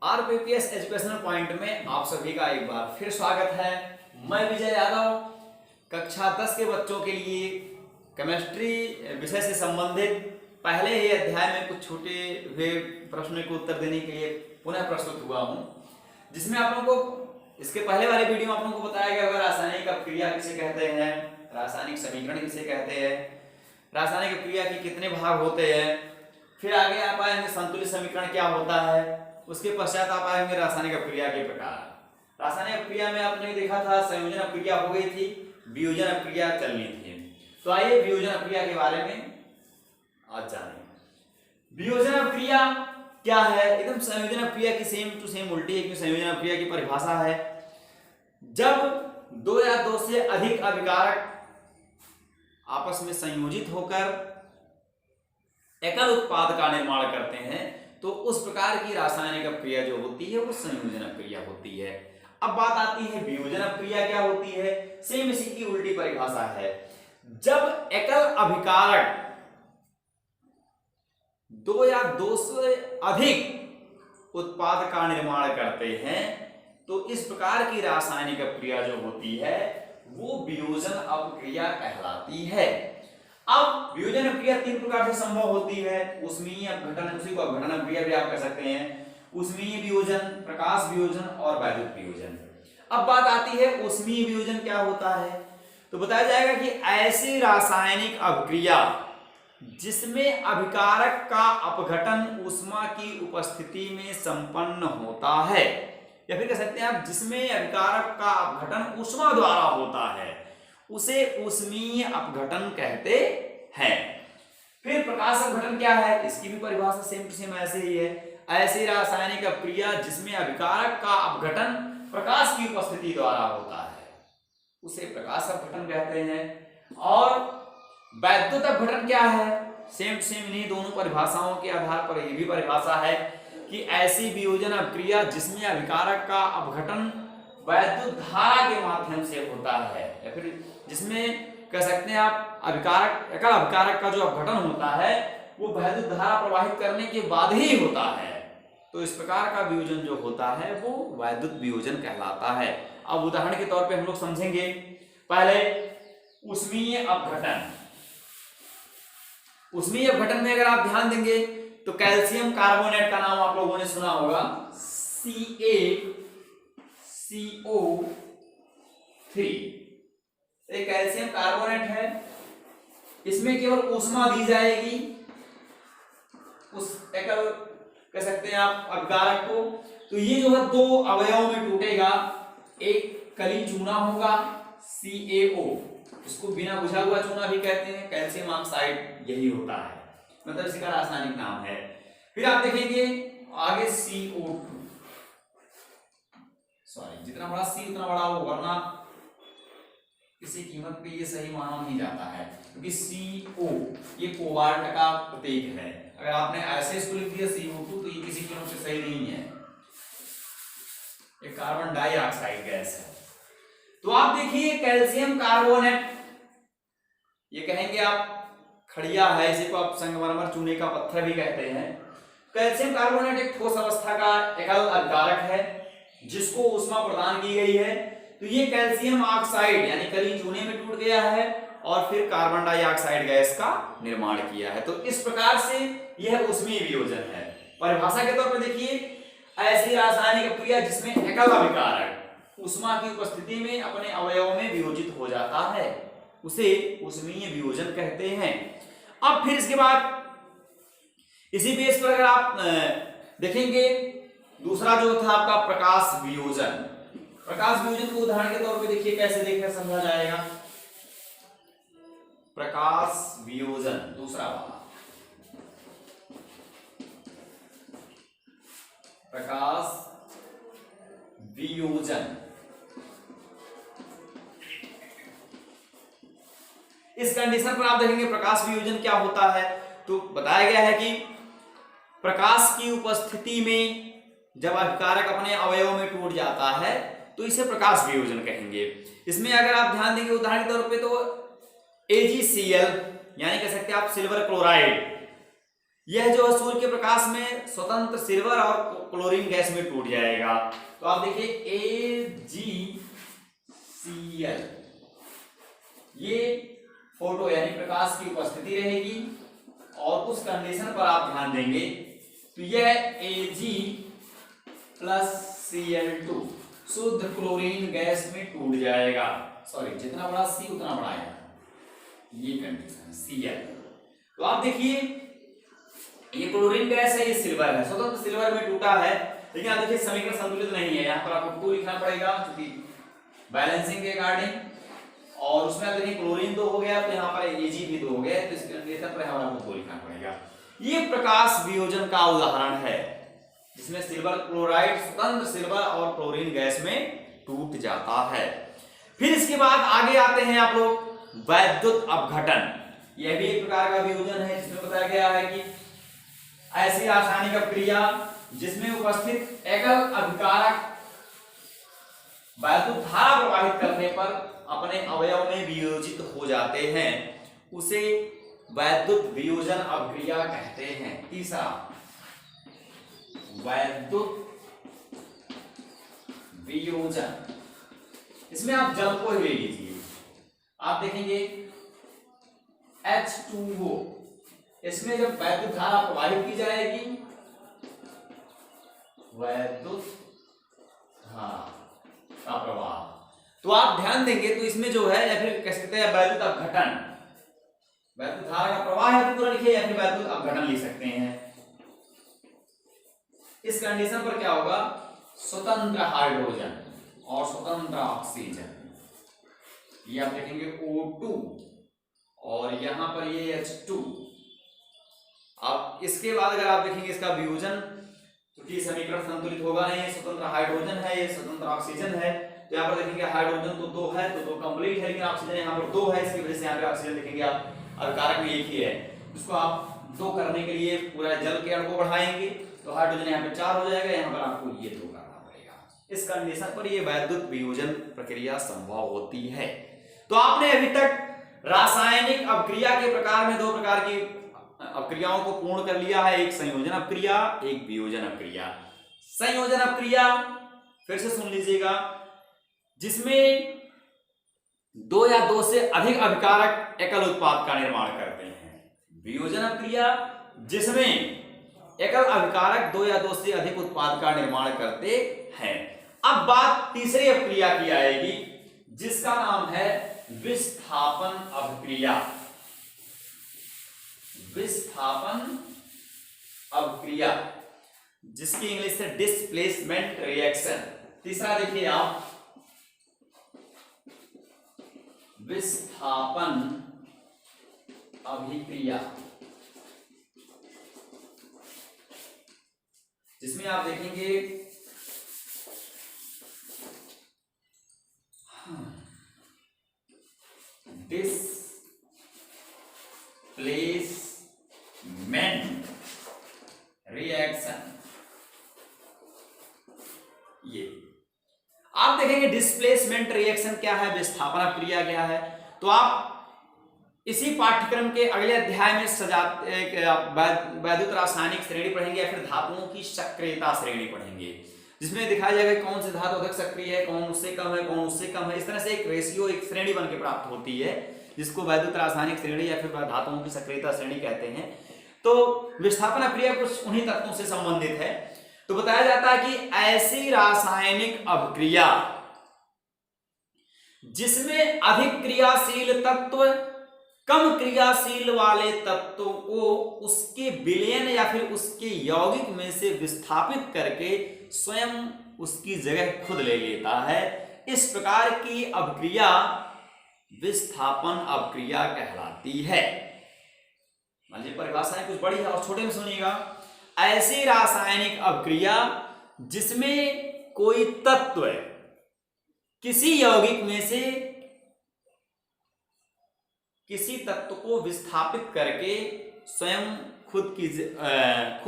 आरपीपीएस educational point में आप सभी का एक बार फिर स्वागत है। मैं विजय यादव कक्षा 10 के बच्चों के लिए केमिस्ट्री विषय से संबंधित पहले ही अध्याय में कुछ छोटे हुए प्रश्नों के उत्तर देने के लिए पुनः प्रस्तुत हुआ हूं, जिसमें आप लोगों को इसके पहले वाले वीडियो में आप लोगों को बताया गया होगा रासायनिक अपक्रिया किसे कहते हैं, रासायनिक समीकरण किसे कहते हैं, रासायनिक अपक्रिया के कितने भाग होते हैं, फिर आगे आप आएंगे संतुलित समीकरण क्या होता है, उसके पश्चात आप आएंगे रासायनिक अपक्रिया के प्रकार। रासायनिक अपक्रिया में आपने देखा था संयोजन अपक्रिया हो गई थी, वियोजन अपक्रिया चलनी थी। तो आइए वियोजन अपक्रिया के बारे में आज जानें। वियोजन अपक्रिया क्या है? एकदम संयोजन अपक्रिया की सेम टू सेम उल्टी एक संयोजन अपक्रिया की परिभाषा है। जब दो या दो से अधिक अभिकारक आपस में संयोजित होकर एकल उत्पाद का निर्माण करते हैं तो उस प्रकार की रासायनिक अपक्रिया जो होती है वो संयोजन अपक्रिया होती है। अब बात आती है वियोजन अपक्रिया क्या होती है। सेम इसी की उल्टी परिभाषा है। जब एकल अभिकारक दो या दो से अधिक उत्पाद का निर्माण करते हैं तो इस प्रकार की रासायनिक अपक्रिया जो होती है वो वियोजन अपक्रिया कहलाती है। अब वियोजन अपक्रिया तीन प्रकार से संभव होती है। ऊष्मीय अपघटन, उसी को अपघटन अपक्रिया भी आप कह सकते हैं। ऊष्मीय वियोजन, प्रकाश वियोजन और वैद्युत वियोजन। अब बात आती है ऊष्मीय वियोजन क्या होता है। तो बताया जाएगा कि ऐसी रासायनिक अपक्रिया जिसमें अभिकारक का अपघटन ऊष्मा की उपस्थिति में संपन्न होता है, या फिर कह सकते हैं आप जिसमें अभिकारक का अपघटन ऊष्मा द्वारा होता है उसे ऊष्मीय अपघटन कहते हैं। फिर प्रकाश अपघटन क्या है, इसकी भी परिभाषा सेम टू सेम ऐसे ही है। ऐसी रासायनिक अपक्रिया जिसमें अभिकारक का अपघटन प्रकाश की उपस्थिति द्वारा होता है उसे प्रकाश अपघटन कहते हैं। और वैद्युत अपघटन क्या है, सेम टू सेम इन्हीं दोनों परिभाषाओं के आधार पर यह भी परिभाषा है कि ऐसी वियोजन अपक्रिया जिसमें अभिकारक का अपघटन वैद्युत धारा के माध्यम से होता है, या फिर जिसमें कह सकते हैं आप अभिकारक एकल अभिकारक का जो अपघटन होता है वो वैद्युत धारा प्रवाहित करने के बाद ही होता है, तो इस प्रकार का वियोजन जो होता है वो वैद्युत वियोजन कहलाता है। अब उदाहरण के तौर पे हम लोग समझेंगे। पहले ऊष्मीय अपघटन। ऊष्मीय अपघटन में अगर आप ध्यान देंगे तो कैल्शियम कार्बोनेट का नाम आप लोगों ने सुना होगा, CaCO3। एक कैल्शियम कार्बोनेट है, इसमें केवल ऊष्मा दी जाएगी उस एकल कह सकते हैं आप अभिकारक को, तो ये जो है दो अवयवों में टूटेगा। एक कली चूना होगा CaO, इसको बिना बुझा हुआ चूना भी कहते हैं, कैल्शियम ऑक्साइड यही होता है, मतलब इसका रासायनिक नाम है। फिर आप देखेंगे आगे CO2, सॉरी जितना बड़ा C उतना बड़ा हो, वरना किसी कीमत पे ये सही माना नहीं जाता है, क्योंकि CO ये कोबाल्ट का प्रतीक है। अगर आपने ऐसे इसको लिख दिया CO2 तो ये किसी कीमत पे सही नहीं है, ये कार्बन डाइऑक्साइड गैस है। तो आप देखिए कैल्शियम कार्बोनेट, ये कहेंगे आप खड़िया है, इसी को आप संगमरमर चूने का पत्थर भी कहते हैं। कैल्शियम कार्बोनेट एक ठोस अवस्था का एकल अभिकारक है जिसको ऊष्मा प्रदान की गई है। तो ये कैल्शियम ऑक्साइड यानी कली चूने में टूट गया है और फिर कार्बन डाइऑक्साइड गैस का निर्माण किया है। तो इस प्रकार से यह ऊष्मीय वियोजन है। परिभाषा के तौर पर देखिए, ऐसी रासायनिक अपक्रिया जिसमें एकल अभिकारक ऊष्मा की उपस्थिति में अपने अवयवों में वियोजित हो जाता है उसे ऊष्मीय वियोजन कहते हैं। अब फिर इसके बाद इसी बेस पर अगर आप देखेंगे, दूसरा जो था आपका प्रकाश वियोजन। प्रकाश वियोजन को उदाहरण के तौर पे देखिए कैसे देखकर समझा जाएगा। प्रकाश वियोजन दूसरा वाला, प्रकाश वियोजन। इस कंडीशन पर आप देखेंगे प्रकाश वियोजन क्या होता है। तो बताया गया है कि प्रकाश की उपस्थिति में जब अभिकारक अपने अवयव में टूट जाता है तो इसे प्रकाश वियोजन कहेंगे। इसमें अगर आप ध्यान देंगे उदाहरण के तौर पे तो AgCl यानी कह सकते हैं आप सिल्वर क्लोराइड, यह जो है सूर्य के प्रकाश में स्वतंत्र सिल्वर और क्लोरीन गैस में टूट जाएगा। तो आप देखिए AgCl, ये फोटो यानी प्रकाश की उपस्थिति रहेगी और उस कंडीशन पर आप ध्यान देंगे तो यह Ag+Cl2 शुद्ध क्लोरीन गैस में टूट जाएगा। सॉरी, जितना बड़ा C उतना बड़ा है, ये कंडीशन Cl। तो आप देखिए ये क्लोरीन गैस है, ये सिल्वर है, स्वतंत्र सिल्वर में टूटा है, लेकिन आप देखिए समीकरण संतुलित नहीं है। यहाँ पर आपको 2 लिखना पड़ेगा क्योंकि बैलेंसिंग के अकॉर्डिंग, और उसमें अगर ये क्लोरीन 2 हो गया तो यहाँ पर Ag भी 2 हो गया, तो इस कंडीशन पर हमारा 2 लिखना पड़ेगा। ये प्रकाश वियोजन का उदाहरण है जिसमें सिल्वर क्लोराइड स्वतंत्र सिल्वर और क्लोरीन गैस में टूट जाता है। फिर इसके बाद आगे आते हैं आप लोग वैद्युत अपघटन। यह भी एक प्रकार का वियोजन है जिसमें बताया गया है कि ऐसी रासायनिक अपक्रिया जिसमें उपस्थित एकल अभिकारक वैद्युत धारा प्रवाहित करने पर अपने अवयव में वियोजित हो जाते हैं, उसे वैद्युत वियोजन अपक्रिया कहते हैं। तीसरा, वैद्युत वियोजन, इसमें आप जल को ही ले लीजिए। आप देखेंगे H2O, इसमें जब वैद्युत धारा प्रवाहित की जाएगी, वैद्युत धारा का प्रवाह, तो आप ध्यान देंगे तो इसमें जो है, या फिर कह सकते हैं वैद्युत अपघटन, वैद्युत धारा का प्रवाह है तो पूरा लिखिए, या फिर वैद्युत अपघटन लिख सकते हैं। इस कंडीशन पर क्या होगा, स्वतंत्र हाइड्रोजन और स्वतंत्र ऑक्सीजन, ये आप देखेंगे O2 और यहां पर ये H2। अब इसके बाद अगर आप देखेंगे इसका वियोजन, क्योंकि समीकरण संतुलित होगा नहीं, ये स्वतंत्र हाइड्रोजन है, ये स्वतंत्र ऑक्सीजन है, तो यहाँ पर देखेंगे हाइड्रोजन तो 2 है तो 2 कंप्लीट है, लेकिन ऑक्सीजन यहाँ पर 2 है, इसकी वजह से यहाँ पे ऑक्सीजन देखेंगे आप अभिकारक में एक ही है। उसको आप 2 करने के लिए पूरा जल के अणु को बढ़ाएंगे तो हाइड्रोजन यहाँ पे 4 हो जाएगा, यहाँ पर आपको ये 2 करना पड़ेगा। इस कंडीशन पर ये वैद्युत वियोजन प्रक्रिया संभव होती है। तो आपने अभी तक रासायनिक अपक्रिया के प्रकार में 2 प्रकार की अपक्रियाओं को पूर्ण कर लिया है, एक संयोजन अपक्रिया, एक वियोजन अपक्रिया। संयोजन अपक्रिया फिर से सुन लीजिएगा, जिसमें 2 या 2 से अधिक अभिकारक एकल उत्पाद का निर्माण करते हैं। वियोजन अपक्रिया जिसमें एकल अभिकारक 2 या 2 से अधिक उत्पाद का निर्माण करते हैं। अब बात तीसरी अपक्रिया की आएगी जिसका नाम है विस्थापन अपक्रिया। विस्थापन अपक्रिया, जिसकी इंग्लिश से डिस्प्लेसमेंट रिएक्शन। तीसरा देखिए आप, विस्थापन अभिक्रिया, जिसमें आप देखेंगे डिस्प्लेसमेंट रिएक्शन। ये आप देखेंगे डिस्प्लेसमेंट रिएक्शन क्या है, विस्थापन अपक्रिया क्या है, तो आप इसी पाठ्यक्रम के अगले अध्याय में वैद्युत रासायनिक श्रेणी पढ़ेंगे या फिर धातुओं की सक्रियता श्रेणी पढ़ेंगे, जिसमें दिखाया जाएगा कौन सी धातु अधिक सक्रिय है, कौन उससे कम है, कौन उससे कम है। इस तरह से एक रेशियो, एक श्रेणी बन के प्राप्त होती है जिसको वैद्युत रासायनिक श्रेणी या फिर धातुओं की सक्रियता श्रेणी कहते हैं। तो विस्थापन अपक्रिया कुछ उन्हीं तत्वों से संबंधित है। तो बताया जाता है कि ऐसी रासायनिक अपक्रिया जिसमें अधिक क्रियाशील तत्व कम क्रियाशील वाले तत्वों को उसके विलयन या फिर उसके यौगिक में से विस्थापित करके स्वयं उसकी जगह खुद ले लेता है, इस प्रकार की अपक्रिया विस्थापन अपक्रिया कहलाती है। मान लीजिए परिभाषाएं कुछ बड़ी है और छोटे में सुनिएगा। ऐसी रासायनिक अपक्रिया जिसमें कोई तत्व किसी यौगिक में से किसी तत्व को विस्थापित करके स्वयं खुद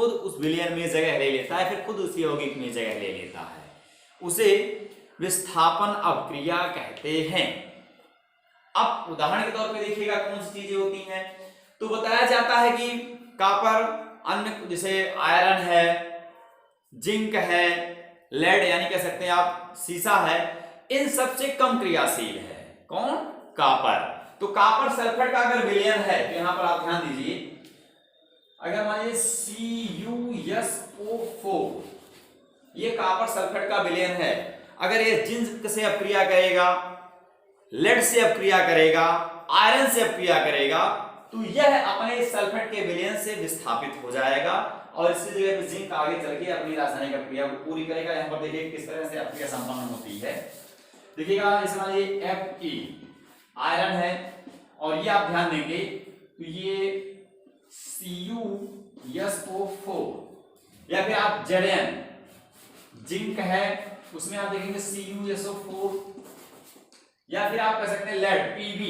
उस विलयन में जगह ले लेता है, फिर खुद उस यौगिक में जगह ले लेता है, उसे विस्थापन अपक्रिया कहते हैं। अब उदाहरण के तौर पे देखिएगा कौन सी चीजें होती हैं। तो बताया जाता है कि कॉपर अन्य जैसे आयरन है, जिंक है, लेड यानी कह सकते हैं आप सीसा है, इन सबसे कम क्रियाशील है कौन? कॉपर। तो कॉपर सल्फेट का अगर विलयन है तो यहां पर आप ध्यान दीजिए, अगर मान लीजिए CuSO4 ये कॉपर सल्फेट का विलयन है, अगर ये जिंक से अपक्रिया करेगा, लेड से अपक्रिया करेगा, आयरन से अपक्रिया करेगा, तो यह अपने सल्फेट के विलयन से विस्थापित हो जाएगा और इसकी जगह पे जिंक आगे चल के अपनी रासायनिक अपक्रिया को पूरी करेगा। यहां पर देखिए किस तरह से अपक्रिया संपन्न होती है। देखिएगा इसमें ये Fe आयरन है और ये आप ध्यान देंगे तो ये CuSO4 या फिर आप Zn जिंक है उसमें आप देखेंगे CuSO4 या फिर आप कह सकते हैं लेड Pb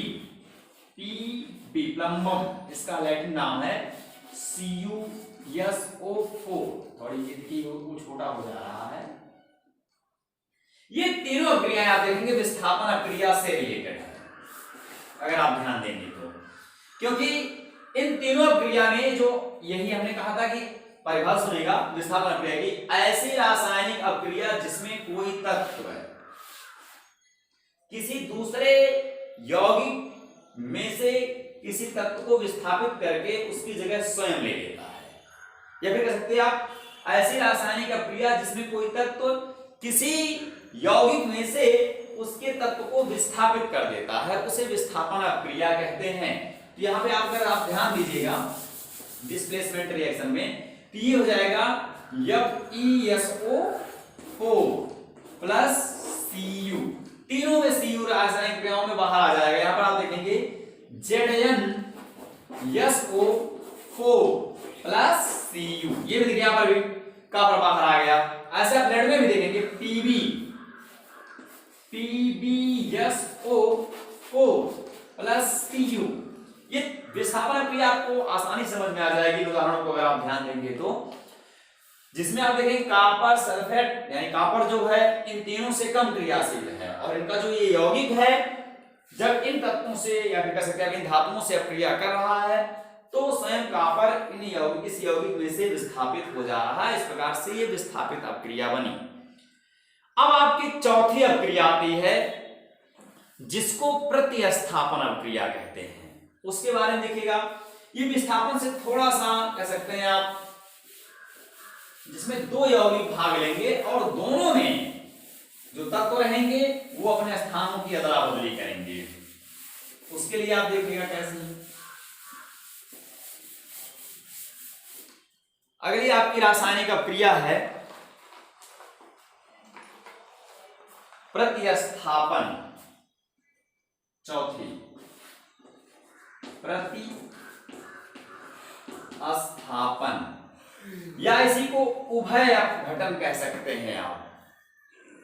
प्लम्बम इसका लैटिन नाम है CuSO4। थोड़ी ये वो छोटा हो जा रहा है। ये तीनों अक्रियाएं आप देखेंगे विस्थापन अक्रिया से रिलेटेड है अगर आप ध्यान देंगे तो, क्योंकि इन तीनों अक्रिया में जो यही हमने कहा था कि परिभाषा सुनेगा विस्थापन अक्रिया की, ऐसी रासायनिक अक्रिया जिसमें कोई तत्व किसी दूसरे यौगिक में से किसी तत्व को विस्थापित करके उसकी जगह स्वयं ले लेता है, या फिर कह सकते हैं आप ऐसी रासायनिक अक्रिया जिसमें कोई तत्व किसी यौगिक में से उसके तत्व को विस्थापित कर देता है, उसे विस्थापन अक्रिया कहते हैं। तो यहाँ पे आप अगर आप ध्यान दीजिएगा डिस्प्लेसमेंट रिएक्शन में तो ये हो जाएगा FeSO4 प्लस Cu, तीनों में Cu रासायनिक क्रियाओं में बाहर आ जाएगा। यहाँ पर आप देखेंगे ZnSO4 प्लस Cu, ये भी देखिए यहाँ पर भी कॉपर बाहर आ गया। ऐसे आप लेड में भी देखेंगे PbSO4 प्लस Cu। ये विस्थापन क्रिया आपको आसानी समझ में आ जाएगी उदाहरणों को अगर आप ध्यान देंगे तो, जिसमें आप देखेंगे कॉपर सल्फेट यानी कॉपर जो है इन तीनों से कम क्रियाशील है और इनका जो ये यौगिक है जब इन तत्वों से या फिर कह सकते हैं इन धातुओं से अपक्रिया कर रहा है तो स्वयं कॉपर इस यौगिक में से विस्थापित हो जा रहा है। इस प्रकार से ये विस्थापित अपक्रिया बनी। अब आपकी चौथी अपक्रिया आती है जिसको प्रतिस्थापन अपक्रिया कहते हैं। उसके बारे में देखिएगा, ये विस्थापन से थोड़ा सा कह सकते हैं आप, जिसमें दो यौगिक भाग लेंगे और दोनों में जो तत्व रहेंगे वो अपने स्थानों की अदला बदली करेंगे। उसके लिए आप देखिएगा कैसे, अगर ये आपकी रासायनिक अपक्रिया है प्रतिस्थापन, चौथी प्रतिस्थापन या इसी को उभय अपघटन कह सकते हैं आप,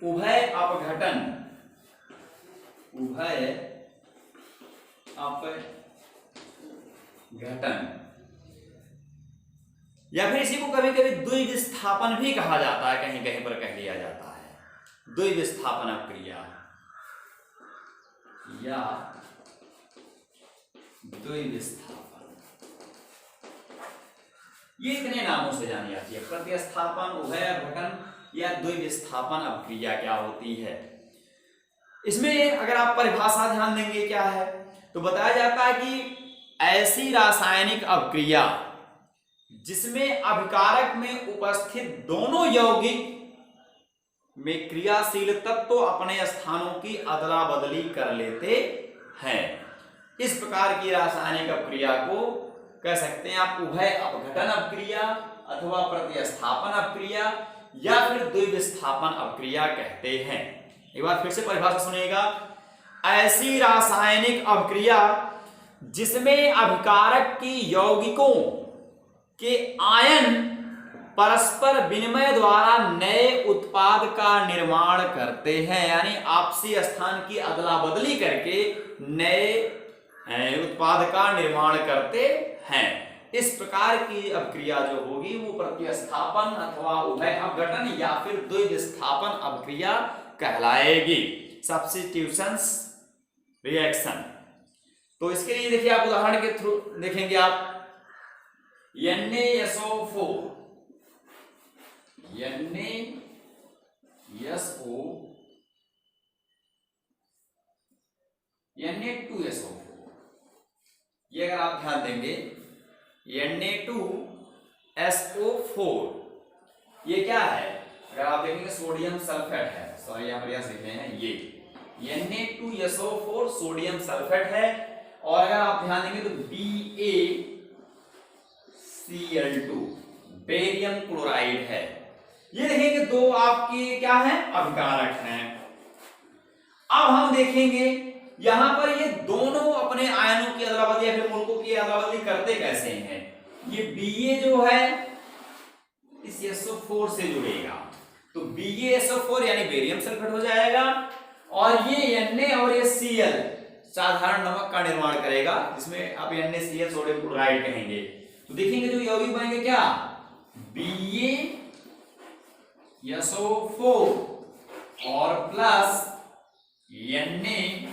उभय अपघटन, उभय अपघटन या फिर इसी को कभी कभी द्विविस्थापन भी कहा जाता है, कहीं कहीं पर कह लिया जाता है द्विविस्थापन अपक्रिया या द्विविस्थापन। ये इतने नामों से जानी जाती है, प्रतिस्थापन, उभय अपघटन या द्विविस्थापन अपक्रिया क्या होती है। इसमें अगर आप परिभाषा ध्यान देंगे क्या है तो बताया जाता है कि ऐसी रासायनिक अपक्रिया जिसमें अभिकारक में उपस्थित दोनों यौगिक में क्रियाशील तत्व अपने स्थानों की अदला बदली कर लेते हैं, इस प्रकार की रासायनिक अपक्रिया को कह सकते हैं आप उभय अपघटन अपक्रिया अथवा प्रतिस्थापन अपक्रिया या फिर द्विविस्थापन अपक्रिया कहते हैं। एक बार फिर से परिभाषा सुनिएगा, ऐसी रासायनिक अपक्रिया जिसमें अभिकारक की यौगिकों के आयन परस्पर विनिमय द्वारा नए उत्पाद का निर्माण करते हैं, यानी आपसी स्थान की अदला बदली करके नए उत्पाद का निर्माण करते हैं। इस प्रकार की अपक्रिया जो होगी वो प्रतिस्थापन अथवा उभय अपघटन या फिर द्विविस्थापन अपक्रिया कहलाएगी, सब्स्टिट्यूशंस रिएक्शन। तो इसके लिए देखिए आप उदाहरण के थ्रू देखेंगे आप, NaSO4 Na2SO4 ये अगर आप ध्यान देंगे Na2SO4 ये क्या है? अगर आप देखेंगे सोडियम सल्फेट है, सॉरी यहाँ पर लिखे हैं ये Na2SO4 सोडियम सल्फेट है। और अगर आप ध्यान देंगे तो BaCl2 बेरियम क्लोराइड है। ये देखेंगे दो आपके क्या है? अभिकारक हैं। अब हम देखेंगे यहां पर ये दोनों अपने आयनों की अदला बदली या फिर मूलकों की अदला बदली करते कैसे हैं। ये Ba जो है इस SO4 से जुड़ेगा तो BaSO4 यानी बेरियम सल्फेट हो जाएगा, और ये Na और ये Cl साधारण नमक का निर्माण करेगा जिसमें आप NaCl सोडियम क्लोराइड कहेंगे। तो देखेंगे जो यौगिक बनेंगे क्या? BaSO4 और प्लस NaCl।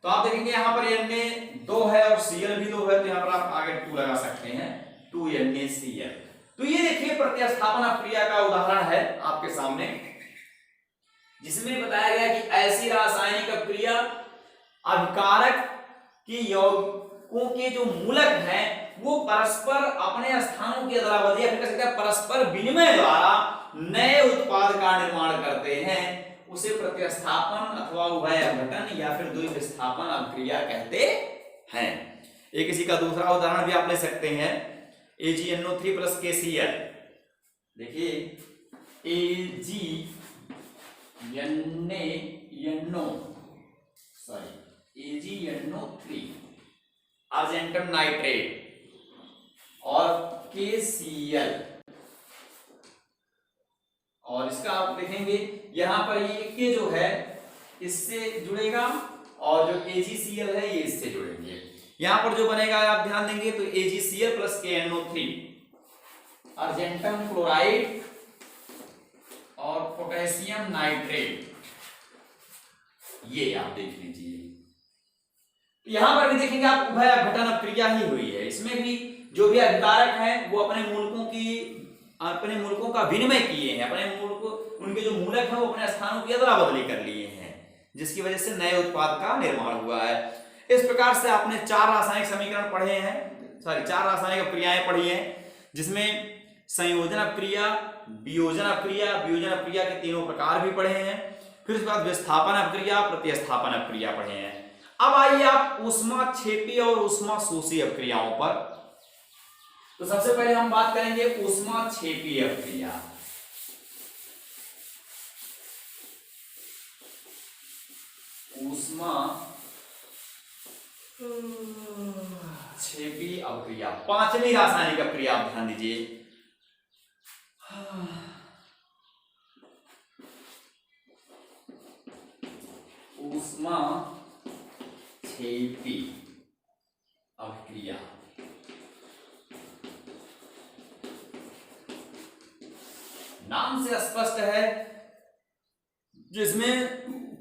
तो आप देखेंगे यहां पर Na 2 है और Cl भी 2 है, तो यहां पर आप आगे 2 लगा सकते हैं, 2NaCl। तो ये देखिए प्रतिस्थापन अपक्रिया का उदाहरण है आपके सामने, जिसमें बताया गया कि ऐसी रासायनिक अपक्रिया अभिकारक के यौगिकों के जो मूलक हैं वो परस्पर अपने स्थानों की अदला बदली या फिर कह सकते हैं परस्पर विनिमय द्वारा नए उत्पाद का निर्माण करते हैं। उसे प्रतिस्थापन अथवा उभय अपघटन या फिर द्विविस्थापन अपक्रिया कहते हैं। एक इसी का दूसरा उदाहरण भी आप ले सकते हैं, AgNO3 प्लस KCl। देखिए AgNO3 अर्जेंटम नाइट्रेट और KCl, और इसका आप देखेंगे यहां पर ये के जो है इससे जुड़ेगा और जो AgCl है ये इससे जुड़ेंगे। यहां पर जो बनेगा आप ध्यान देंगे तो AgCl plus KNO3 argentum chloride और पोटेशियम नाइट्रेट, ये आप देख लीजिए। यहां पर भी देखेंगे आप उभय अपघटन अपक्रिया ही हुई है। इसमें भी जो भी अभिकारक हैं वो अपने मूलकों का विनिमय किए हैं, उनके जो मूलक हैं वो अपने स्थानों की अदला बदली कर लिए हैं, जिसकी वजह से नए उत्पाद का निर्माण हुआ है। इस प्रकार से आपने 4 रासायनिक समीकरण पढ़े हैं, 4 रासायनिक अपक्रियाएं पढ़ी हैं, जिसमें संयोजन अपक्रिया, वियोजन अपक्रिया के तीनों प्रकार भी पढ़े हैं। फिर उसके बाद विस्थापन अपक्रिया, प्रतिस्थापन अपक्रिया पढ़े हैं। अब आइए आप ऊष्माक्षेपी और ऊष्माशोषी अपक्रियाओं पर। तो सबसे पहले हम बात करेंगे ऊष्माक्षेपी अपक्रिया। ऊष्माक्षेपी अपक्रिया, 5वीं रासायनिक अपक्रिया, आप ध्यान दीजिए। ऊष्माक्षेपी अपक्रिया नाम से स्पष्ट है, जिसमें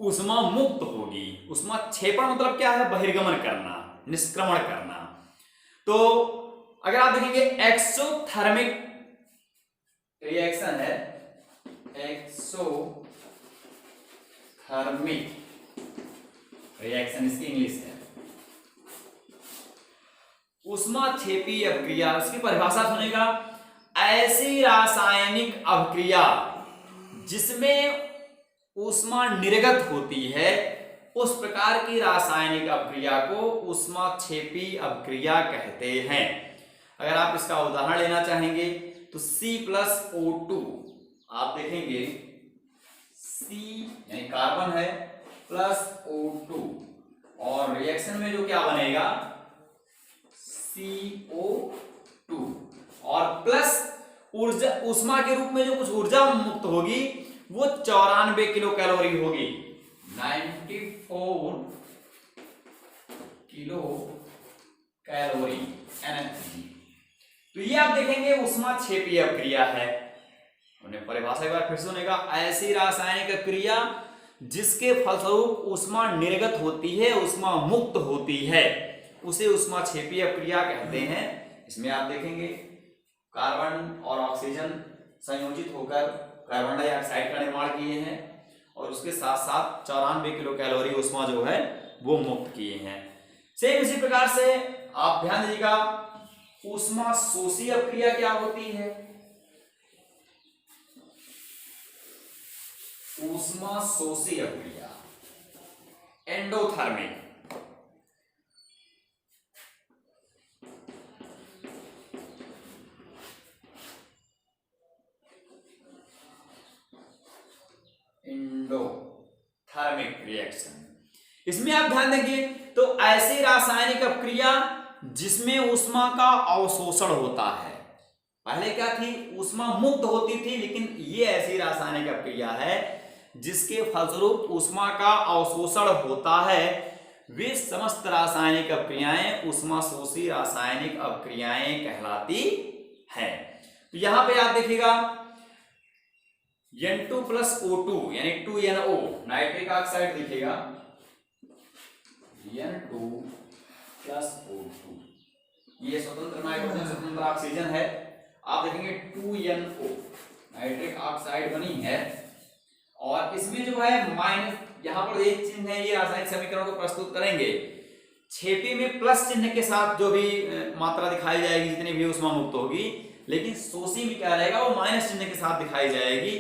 ऊष्मा मुक्त होगी। ऊष्माक्षेपण मतलब क्या है? बहिर्गमन करना, निष्क्रमण करना। तो अगर आप देखेंगे एक्सोथर्मिक रिएक्शन है, एक्सोथर्मिक रिएक्शन इसकी इंग्लिश है। ऊष्माक्षेपी अपक्रिया, उसकी परिभाषा सुनेगा, ऐसी रासायनिक अपक्रिया जिसमें ऊष्मा निर्गत होती है, उस प्रकार की रासायनिक अपक्रिया को ऊष्माक्षेपी अपक्रिया कहते हैं। अगर आप इसका उदाहरण लेना चाहेंगे तो C+O2, आप देखेंगे C यानी कार्बन है प्लस O2, और रिएक्शन में जो क्या बनेगा CO2, और प्लस ऊर्जा, ऊष्मा के रूप में जो कुछ ऊर्जा मुक्त होगी वो 94 किलो कैलोरी होगी, 94 किलो कैलोरी एनर्जी। तो ये आप देखेंगे ऊष्माक्षेपी अपक्रिया है। उन्हें परिभाषा एक बार फिर सुनेगा, ऐसी रासायनिक अपक्रिया जिसके फलस्वरूप ऊष्मा निर्गत होती है, ऊष्मा मुक्त होती है, उसे ऊष्माक्षेपी अपक्रिया कहते हैं। इसमें आप देखेंगे कार्बन और ऑक्सीजन संयोजित होकर कार्बन डाइऑक्साइड का निर्माण किए हैं और उसके साथ साथ 94 किलो कैलोरी ऊष्मा जो है वो मुक्त किए हैं। सेम इसी प्रकार से आप ध्यान दीजिएगा ऊष्मा शोषी अपक्रिया क्या होती है। ऊष्मा शोषी अपक्रिया एंडोथर्मिक, एंडोथर्मिक रिएक्शन। इसमें आप ध्यान देंगे तो ऐसी रासायनिक अपक्रिया जिसमें ऊष्मा का अवशोषण होता है। पहले क्या थी, ऊष्मा मुक्त होती थी, लेकिन ये ऐसी रासायनिक अपक्रिया है जिसके फलस्वरूप ऊष्मा का अवशोषण होता है। वे समस्त रासायनिक अपक्रियाएं ऊष्मा शोषी रासायनिक अपक्रियाएं कहलाती हैं। तो यहां पे आप देखिएगा N2 प्लस O2 यानी 2NO नाइट्रिक ऑक्साइड दिखेगा, N2 प्लस O2 ये स्वतंत्र नाइट्रोजन स्वतंत्र ऑक्सीजन है। आप देखेंगे 2NO नाइट्रिक ऑक्साइड बनी है और इसमें जो है माइनस, यहां पर एक चिन्ह है, ये रासायनिक समीकरण को प्रस्तुत करेंगे। छेपी में प्लस चिन्ह के साथ जो भी मात्रा दिखाई जाएगी जितनी भी ऊष्मा मुक्त होगी, लेकिन शोषी में क्या रहेगा वो माइनस चिन्ह के साथ दिखाई जाएगी।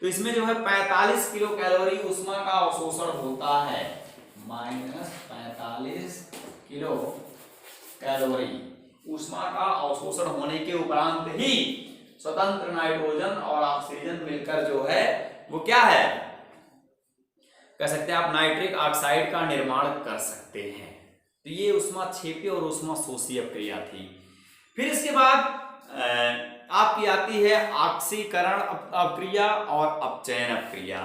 तो इसमें जो है 45 किलो कैलोरी ऊष्मा का अवशोषण होता है, माइनस 45 किलो कैलोरी ऊष्मा का अवशोषण होने के उपरांत ही स्वतंत्र नाइट्रोजन और ऑक्सीजन मिलकर जो है वो क्या है, कह सकते हैं आप नाइट्रिक ऑक्साइड का निर्माण कर सकते हैं। तो ये ऊष्माक्षेपी और ऊष्मा शोषी अपक्रिया थी। फिर इसके बाद आपकी आती है ऑक्सीकरण अपक्रिया और अपचयन अपक्रिया।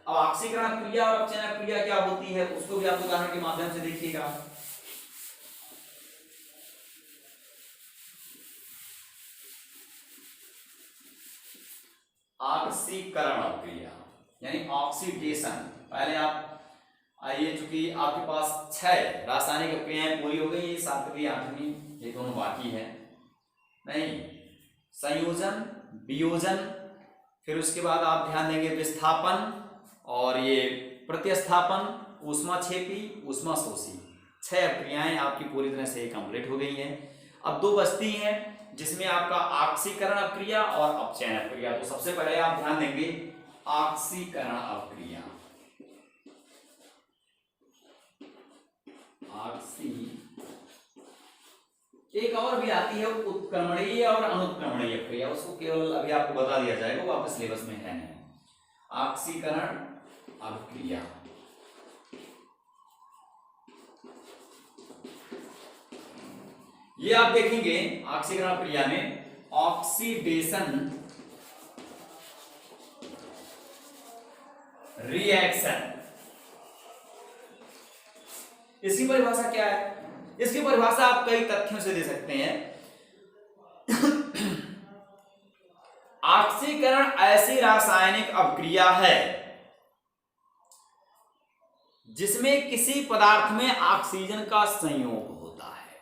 अब ऑक्सीकरण अपक्रिया और अपचयन अपक्रिया क्या होती है उसको भी आप उदाहरण के माध्यम से देखिएगा। ऑक्सीकरण अपक्रिया यानी ऑक्सीडेशन। पहले आप आइए, चूंकि आपके पास 6 रासायनिक अपक्रियाएं पूरी हो गई, 7वीं 8वीं ये दोनों बाकी है नहीं, संयोजन, वियोजन, फिर उसके बाद आप ध्यान देंगे विस्थापन और ये प्रतिस्थापन, ऊष्माक्षेपी, ऊष्मा शोषी। 6 अपक्रियाएं आपकी पूरी तरह से कंप्लीट हो गई हैं। अब 2 बचती हैं जिसमें आपका ऑक्सीकरण अपक्रिया और अपचयन अपक्रिया। तो सबसे पहले आप ध्यान देंगे ऑक्सीकरण अपक्रिया, एक और भी आती है उत्क्रमणीय और अनुत्क्रमणीय अपक्रिया, उसको केवल अभी आपको बता दिया जाएगा, वो आपके सिलेबस में है नहीं। ऑक्सीकरण अपक्रिया ये आप देखेंगे ऑक्सीकरण अपक्रिया में ऑक्सीडेशन रिएक्शन। इसकी परिभाषा क्या है? इसकी परिभाषा आप कई तथ्यों से दे सकते हैं। ऑक्सीकरण ऐसी रासायनिक अपक्रिया है जिसमें किसी पदार्थ में ऑक्सीजन का संयोग होता है,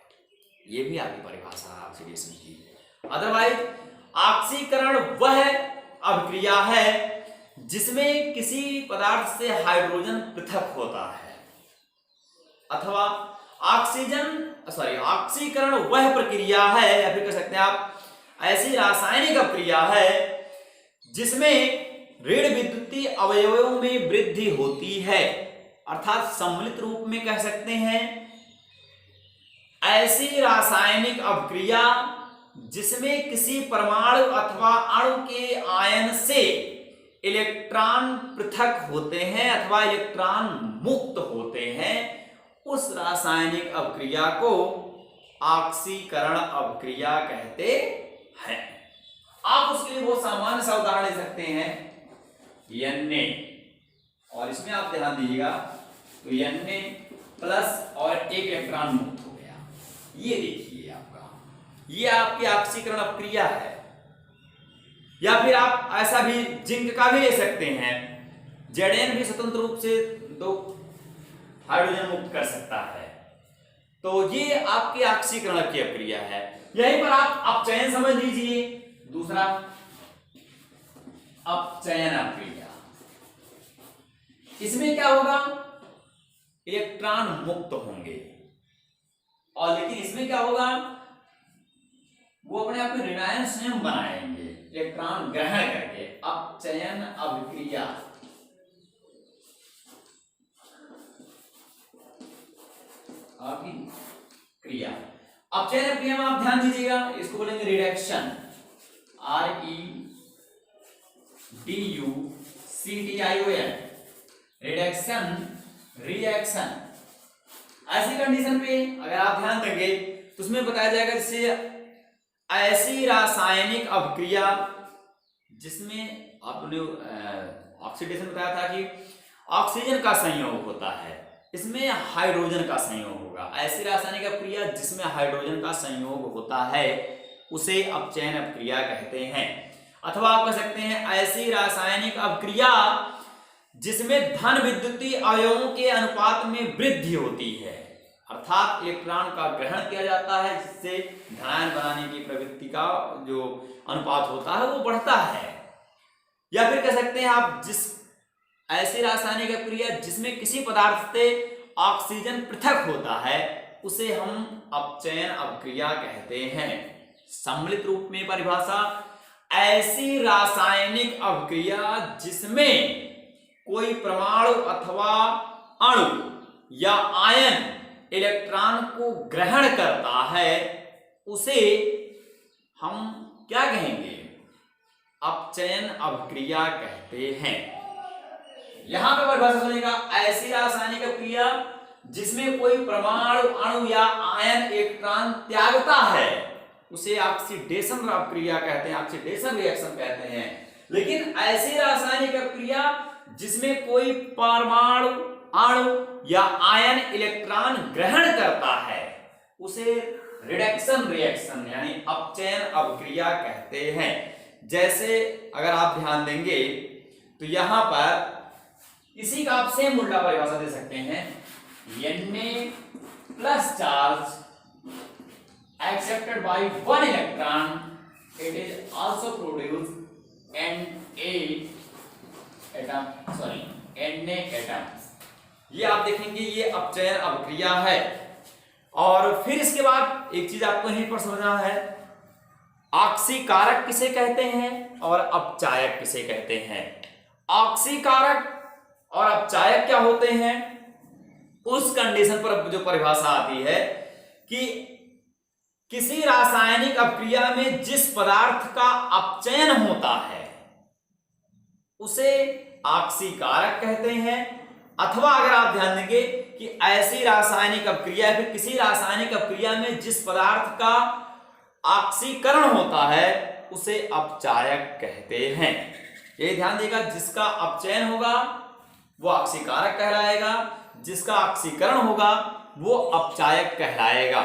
यह भी आपकी परिभाषा है ऑक्सीडेशन की। अदरवाइज ऑक्सीकरण वह अपक्रिया है जिसमें किसी पदार्थ से हाइड्रोजन पृथक होता है, अथवा ऑक्सीकरण वह प्रक्रिया है, या फिर कह सकते हैं आप ऐसी रासायनिक अपक्रिया है जिसमें ऋण विद्युतीय अवयवों में वृद्धि होती है। अर्थात सम्मिलित रूप में कह सकते हैं ऐसी रासायनिक अपक्रिया जिसमें किसी परमाणु अथवा अणु के आयन से इलेक्ट्रॉन पृथक होते हैं अथवा इलेक्ट्रॉन मुक्त होते हैं, उस रासायनिक अपक्रिया को ऑक्सीकरण अपक्रिया कहते हैं। आप उसके लिए बहुत सामान्य सा उदाहरण ले सकते हैं Na, और इसमें आप ध्यान दीजिएगा तो Na प्लस और एक इलेक्ट्रॉन मुक्त हो गया। ये देखिए आपका, ये आपकी ऑक्सीकरण अपक्रिया है। या फिर आप ऐसा भी जिंक का भी ले सकते हैं, Zn भी स्वतंत्र रूप से 2 हाइड्रोजन मुक्त कर सकता है। तो ये आपकी ऑक्सीकरण की अभिक्रिया है। यहीं पर आप अपचयन समझ लीजिए, दूसरा अपचयन अभिक्रिया। इसमें क्या होगा, इलेक्ट्रॉन मुक्त होंगे, और लेकिन इसमें क्या होगा, वो अपने आप में ऋणायन स्वयं बनाएंगे इलेक्ट्रॉन ग्रहण करके। अपचयन अभिक्रिया अभिक्रिया। अपचयन अभिक्रिया में आप ध्यान दीजिएगा, इसको बोलेंगे रिडक्शन, REDUCTION, रिडक्शन रिएक्शन। ऐसी कंडीशन पे अगर आप ध्यान देंगे तो उसमें बताया जाएगा जैसे ऐसी रासायनिक अभिक्रिया जिसमें आपने ऑक्सीडेशन बताया था कि ऑक्सीजन का संयोग होता है, इसमें हाइड्रोजन का संयोग होगा। ऐसी रासायनिक अभिक्रिया जिसमें हाइड्रोजन का संयोग होता है उसे अपचयन अभिक्रिया कहते हैं। अथवा आप कह सकते हैं ऐसी रासायनिक अभिक्रिया जिसमें धन विद्युतीय अवयवों के अनुपात में वृद्धि होती है, अर्थात इलेक्ट्रॉन का ग्रहण किया जाता है जिससे धनायन बनाने की प्रवृत्ति का जो अनुपात होता है वो बढ़ता है। या फिर कह सकते हैं आप जिस ऐसी रासायनिक अभिक्रिया जिसमें किसी पदार्थ से ऑक्सीजन पृथक होता है उसे हम अपचयन अभिक्रिया कहते हैं। सम्मिलित रूप में परिभाषा, ऐसी रासायनिक अभिक्रिया जिसमें कोई परमाणु अथवा अणु या आयन इलेक्ट्रॉन को ग्रहण करता है उसे हम क्या कहेंगे, अपचयन अभिक्रिया कहते हैं। यहां पर परिभाषा सुनिएगा, ऐसी रासायनिक अभिक्रिया जिसमें कोई परमाणु अणु या आयन इलेक्ट्रॉन त्यागता है उसे ऑक्सीडेशन अभिक्रिया कहते हैं, ऑक्सीडेशन रिएक्शन कहते हैं। लेकिन ऐसी रासायनिक अभिक्रिया जिसमें कोई परमाणु अणु या आयन इलेक्ट्रॉन ग्रहण करता है उसे रिडक्शन रिएक्शन यानी अपचयन अभिक्रिया कहते हैं। जैसे अगर आप ध्यान देंगे तो यहां पर इसी का आप सेम उल्टा परिभाषा दे सकते हैं, Na plus charge accepted by one electron, it is also produce Na atom। ये आप देखेंगे ये अपचयन अभिक्रिया है। और फिर इसके बाद एक चीज आपको यहीं पर समझना है, ऑक्सीकारक किसे कहते हैं और अपचायक किसे कहते हैं। ऑक्सीकारक और अपचायक क्या होते हैं, उस कंडीशन पर जो परिभाषा आती है कि किसी रासायनिक अभिक्रिया में जिस पदार्थ का अपचयन होता है उसे ऑक्सीकारक कहते हैं। अथवा अगर आप ध्यान देंगे कि ऐसी रासायनिक अभिक्रिया फिर किसी रासायनिक अभिक्रिया में जिस पदार्थ का ऑक्सीकरण होता है उसे अपचायक कहते हैं। ये ध्यान देगा, जिसका अपचयन होगा वो ऑक्सीकारक कहलाएगा, जिसका ऑक्सीकरण होगा वो अपचायक कहलाएगा।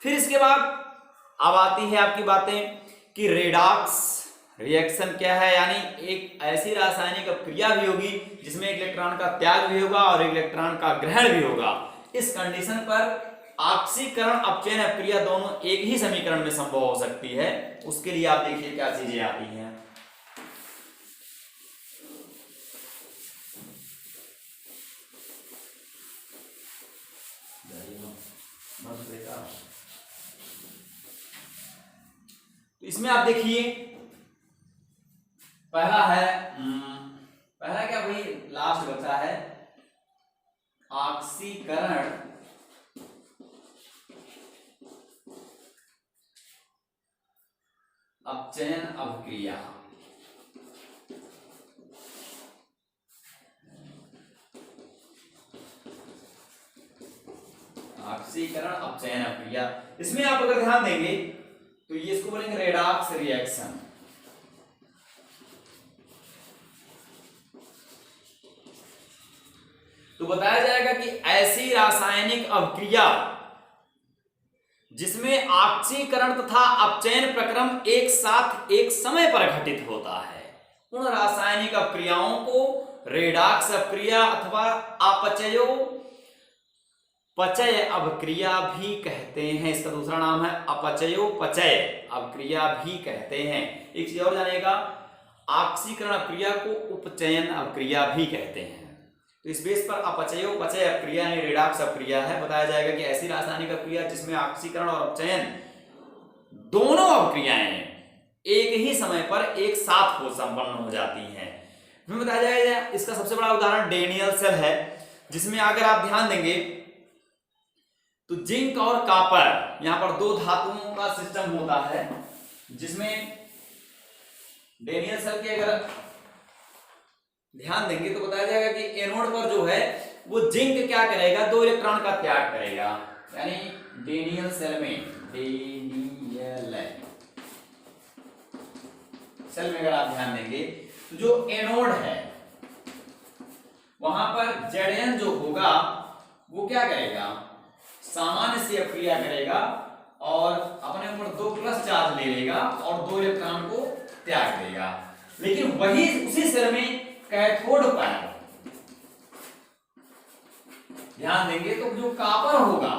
फिर इसके बाद अब आती है आपकी बातें कि रेडॉक्स रिएक्शन क्या है, यानी एक ऐसी रासायनिक अभिक्रिया भी होगी जिसमें इलेक्ट्रॉन का त्याग भी होगा और इलेक्ट्रॉन का ग्रहण भी होगा। इस कंडीशन पर ऑक्सीकरण अपचयन अभिक्रिया दोनों एक ही समीकरण में संभव हो सकती है। उसके लिए आप देखिए क्या चीजें आती हैं। इसमें आप देखिए पहला क्या भाई लास्ट बचा है, ऑक्सीकरण अपचयन अभिक्रिया। ऑक्सीकरण अपचयन अभिक्रिया, इसमें आप अगर ध्यान देंगे तो ये इसको बोलेंगे रेडॉक्स रिएक्शन। तो बताया जाएगा कि ऐसी रासायनिक अभिक्रिया जिसमें ऑक्सीकरण तथा अपचयन प्रक्रम एक साथ एक समय पर घटित होता है, उन रासायनिक अभिक्रियाओं को रेडॉक्स अभिक्रिया अथवा अपचयो पचय अवक्रिया भी कहते हैं। इसका दूसरा नाम है अपचयोपचय अवक्रिया भी कहते हैं। एक चीज और जानेगा, ऑक्सीकरण अवक्रिया को उपचयन अवक्रिया भी कहते हैं। तो इस बेस पर अपचयोपचय अवक्रिया यानी रेडॉक्स अवक्रिया है। बताया जाएगा कि ऐसी रासायनिक अवक्रिया जिसमें ऑक्सीकरण और अपचयन दोनों अवक्रियाएं एक ही समय पर एक साथ हो संपन्न हो जाती हैं। फिर बताया जाएगा इसका सबसे बड़ा उदाहरण डेनियल सेल है, जिसमें अगर आप ध्यान देंगे तो जिंक और कॉपर, यहां पर दो धातुओं का सिस्टम होता है, जिसमें डेनियल सेल के अगर ध्यान देंगे तो बताया जाएगा कि एनोड पर जो है वो जिंक क्या करेगा, 2 इलेक्ट्रॉन का त्याग करेगा। यानी डेनियल सेल में अगर आप ध्यान देंगे तो जो एनोड है वहां पर Zn जो होगा वो क्या करेगा, सामान्य से अक्रिया करेगा और अपने ऊपर 2 प्लस चार्ज ले लेगा और 2 इलेक्ट्रॉन को त्याग देगा। लेकिन वही उसी सेल में कैथोड पर ध्यान देंगे तो जो कॉपर होगा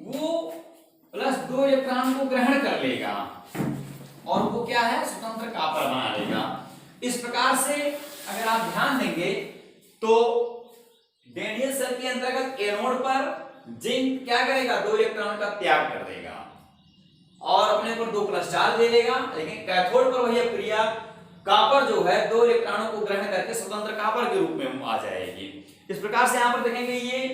वो प्लस 2 इलेक्ट्रॉन को ग्रहण कर लेगा और वो क्या है, स्वतंत्र कॉपर बना लेगा। इस प्रकार से अगर आप ध्यान देंगे तो डेनियल सेल के अंतर्गत एनोड पर जिंक क्या करेगा, 2 इलेक्ट्रॉन का त्याग कर देगा और अपने ऊपर 2 प्लस चार्ज ले लेगा। लेकिन कैथोड पर वही क्रिया कॉपर जो है 2 इलेक्ट्रॉनों को ग्रहण करके स्वतंत्र कॉपर के रूप में आ जाएगी। इस प्रकार से यहां पर देखेंगे ये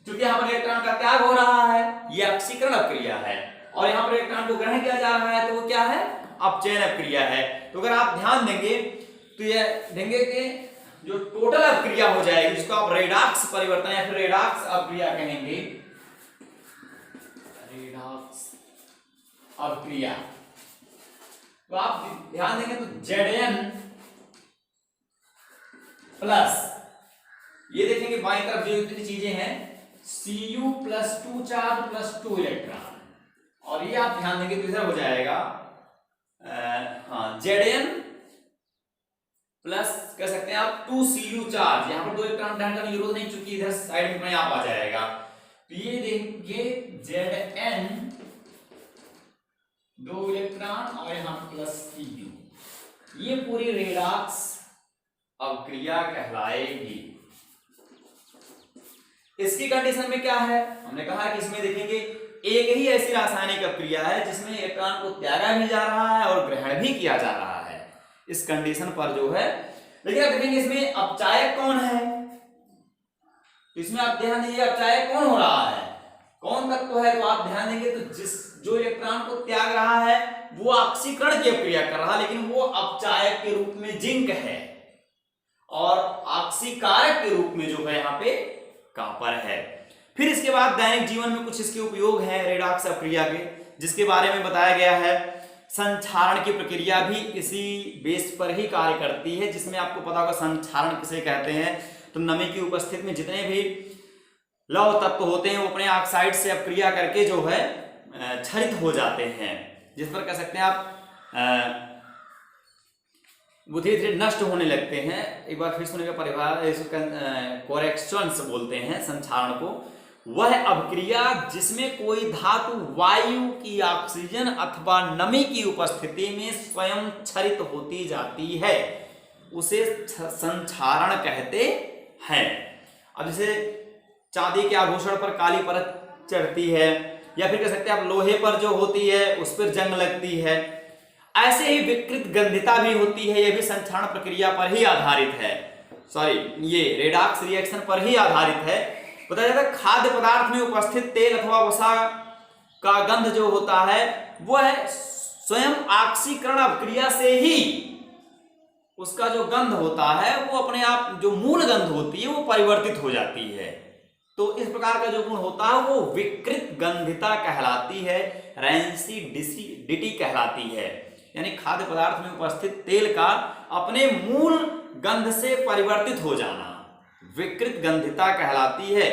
क्योंकि यहां पर इलेक्ट्रॉन का त्याग हो रहा है, ये ऑक्सीकरण अक्रिया है और यहां पर इलेक्ट्रॉन को ग्रहण किया जा रहा है तो वो क्या है, अपचयन अक्रिया है। तो अगर आप ध्यान देंगे तो ये देंगे कि जो टोटल अक्रिया हो जाएगी जिसको आप रेडॉक्स परिवर्तन या फिर रेडॉक्स अक्रिया कहेंगे, रेडॉक्स अक्रिया, तो आप ध्यान देंगे तो Zn प्लस ये देखेंगे बाईं तरफ जो इतनी चीजें हैं Cu plus 2 charge plus 2 electron, और ये आप ध्यान देंगे तो इधर हो जाएगा Zn प्लस कह सकते हैं आप 2 Cu चार्ज, यहां पर 2 इलेक्ट्रॉन ग्रहण करने की जरूरत नहीं चूंकि इधर साइड में अपने आप आ जाएगा। तो ये देखेंगे Zn 2 इलेक्ट्रॉन और यहां प्लस Cu, ये पूरी रेडॉक्स अक्रिया कहलाएगी। इसकी कंडीशन में क्या है, हमने कहा कि इसमें देखेंगे एक ही ऐसी रासायनिक अक्रिया है जिसमें इलेक्ट्रॉन को त्यागा भी जा रहा है और ग्रहण भी किया जा रहा है इस कंडीशन पर जो है। लेकिन आप देखेंगे इसमें अपचायक कौन है, तो इसमें आप ध्यान दीजिए अपचायक कौन हो रहा है, कौन तत्व है, तो आप ध्यान देंगे तो जो इलेक्ट्रॉन को त्याग रहा है वो ऑक्सीकरण की अक्रिया कर रहा है, लेकिन वो अपचायक के रूप में जिंक है और ऑक्सीकारक के रूप में जो है यहाँ पे कॉपर है। फिर इसके बाद दैनिक जीवन में कुछ इसके उपयोग हैं रेडॉक्स अक्रिया के, जिसके बारे में बताया गया है। संक्षारण की प्रक्रिया भी इसी बेस पर ही कार्य करती है, जिसमें आपको पता होगा संक्षारण किसे कहते हैं, तो नमी की उपस्थिति में जितने भी लौह तत्व होते हैं वो अपने ऑक्साइड से अक्रिया करके जो है क्षरित हो जाते हैं, जिस पर कह सकते हैं आप वो धीरे धीरे नष्ट होने लगते हैं। एक बार फिर सुनेगा परिवार कोरेक्शंस बोलते हैं संक्षारण को, वह अभिक्रिया जिसमें कोई धातु वायु की ऑक्सीजन अथवा नमी की उपस्थिति में स्वयं क्षरित होती जाती है उसे संक्षारण कहते हैं। अब जैसे चांदी के आभूषण पर काली परत चढ़ती है या फिर कह सकते हैं आप लोहे पर जो होती है उस पर जंग लगती है, ऐसे ही विकृत गंधिता भी होती है, यह भी संक्षारण प्रक्रिया पर ही आधारित है, ये रेडॉक्स रिएक्शन पर ही आधारित है। बताया जाता है खाद्य पदार्थ में उपस्थित तेल अथवा वसा का गंध जो होता है वह स्वयं ऑक्सीकरण अभिक्रिया से ही उसका जो गंध होता है वो अपने आप जो मूल गंध होती है वो परिवर्तित हो जाती है। तो इस प्रकार का जो गुण होता है वो विकृत गंधिता कहलाती है, रैंसिडिटी कहलाती है, यानी खाद्य पदार्थ में उपस्थित तेल का अपने मूल गंध से परिवर्तित हो जाना विकृत गंधिता कहलाती है।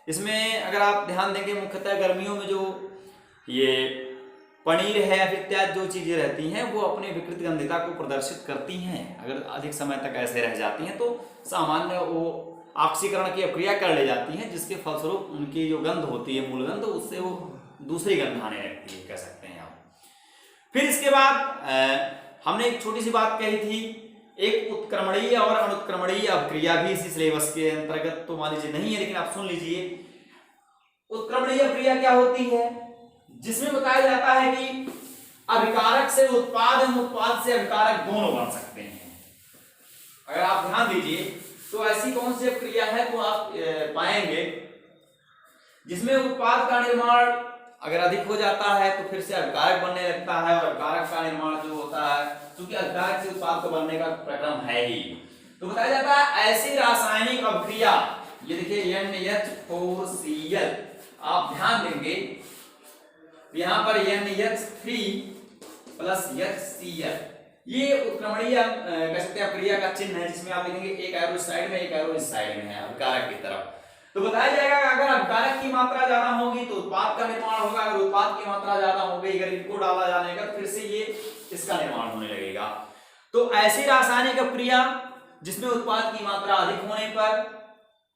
इसमें अगर आप ध्यान देंगे मुख्यतः गर्मियों में जो ये पनीर है या फिर इत्यादि जो चीजें रहती हैं वो अपने विकृत गंधिता को प्रदर्शित करती हैं, अगर अधिक समय तक ऐसे रह जाती हैं तो सामान्य वो ऑक्सीकरण की अभिक्रिया कर ले जाती हैं, जिसके फलस्वरूप उनकी जो गंध होती है मूल गंध, उससे वो दूसरी गंध आने लगती है, कह सकते हैं आप। फिर इसके बाद हमने एक छोटी सी बात कही थी, एक उत्क्रमणीय और अनुत्क्रमणीय अभिक्रिया भी इसी सिलेबस के अंतर्गत तो मान लीजिए नहीं है, लेकिन आप सुन लीजिए। उत्क्रमणीय अभिक्रिया क्या होती है? जिसमें बताया जाता है कि अभिकारक से उत्पाद एवं उत्पाद से अभिकारक दोनों बन सकते हैं। अगर आप ध्यान दीजिए तो ऐसी कौन सी अभिक्रिया है तो आप पाएंगे जिसमें उत्पाद का निर्माण अगर अधिक हो जाता है तो फिर से अभिकारक बनने लगता है, और अभिकारक का निर्माण जो होता है, क्योंकि अभिकारक से उत्पाद को बनने का प्रक्रम है ही, तो बताया जाता है ऐसी रासायनिक अभिक्रिया, ये देखिए NH4Cl, आप ध्यान देंगे यहां पर NH3 प्लस HCl, ये उत्क्रमणीय कह सकते हैं अभिक्रिया का चिन्ह है, जिसमें आप लिखेंगे एक एरो इस साइड में, एक एरो इस साइड में है अभिकारक की तरफ। तो बताया जाएगा कि अगर अभिकारक की मात्रा ज्यादा होगी तो उत्पाद का निर्माण होगा, अगर उत्पाद की मात्रा ज्यादा होगी, अगर इनको डाला जाने का फिर से ये इसका निर्माण होने लगेगा। तो ऐसी रासायनिक अभिक्रिया जिसमें उत्पाद की मात्रा अधिक होने पर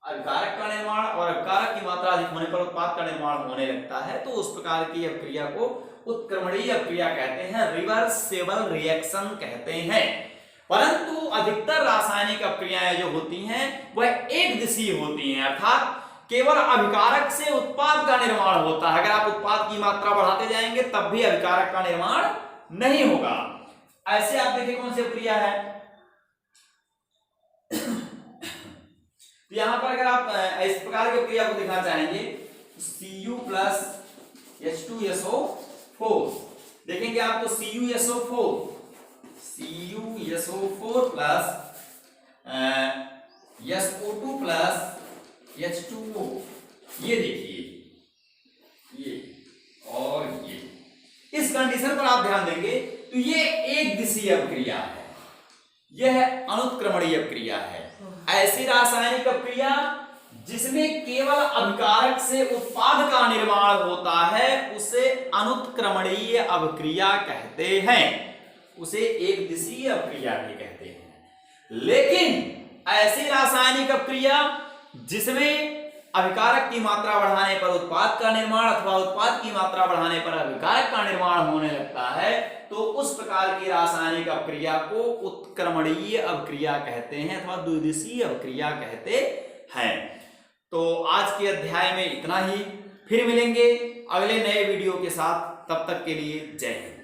अभिकारक का निर्माण और अभिकारक की मात्रा अधिक होने पर उत्पाद का निर्माण होने लगता है, तो उस प्रकार की अभिक्रिया को उत्क्रमणीय अभिक्रिया कहते हैं, रिवर्सेबल रिएक्शन कहते हैं। परंतु अधिकतर रासायनिक अभिक्रियाएं जो होती हैं वह एक दिशीय होती हैं, अर्थात केवल अभिकारक से उत्पाद का निर्माण होता है। अगर आप उत्पाद की मात्रा बढ़ाते जाएंगे तब भी अभिकारक का निर्माण नहीं होगा। ऐसे आप देखिए कौन सी अभिक्रिया है, तो यहां पर अगर आप इस प्रकार की क्रिया को देखना चाहेंगे, Cu प्लस H2SO4 देखेंगे आप, तो CuSO4 plus SO2 plus H2O, ये देखिए ये और ये, इस कंडीशन पर आप ध्यान देंगे तो ये एक दिशीय अभिक्रिया है, यह अनुत्क्रमणीय अभिक्रिया है। ऐसी रासायनिक अभिक्रिया जिसमें केवल अभिकारक से उत्पाद का निर्माण होता है उसे अनुत्क्रमणीय अभिक्रिया कहते हैं, उसे एक दिशीय अभिक्रिया भी कहते हैं। लेकिन ऐसी रासायनिक अभिक्रिया जिसमें अभिकारक की मात्रा बढ़ाने पर उत्पाद का निर्माण अथवा उत्पाद की मात्रा बढ़ाने पर अभिकारक का निर्माण होने लगता है, तो उस प्रकार की रासायनिक अभिक्रिया को उत्क्रमणीय अभिक्रिया कहते हैं अथवा द्विदिशीय अभिक्रिया कहते हैं। तो आज के अध्याय में इतना ही, फिर मिलेंगे अगले नए वीडियो के साथ, तब तक के लिए जय हिंद।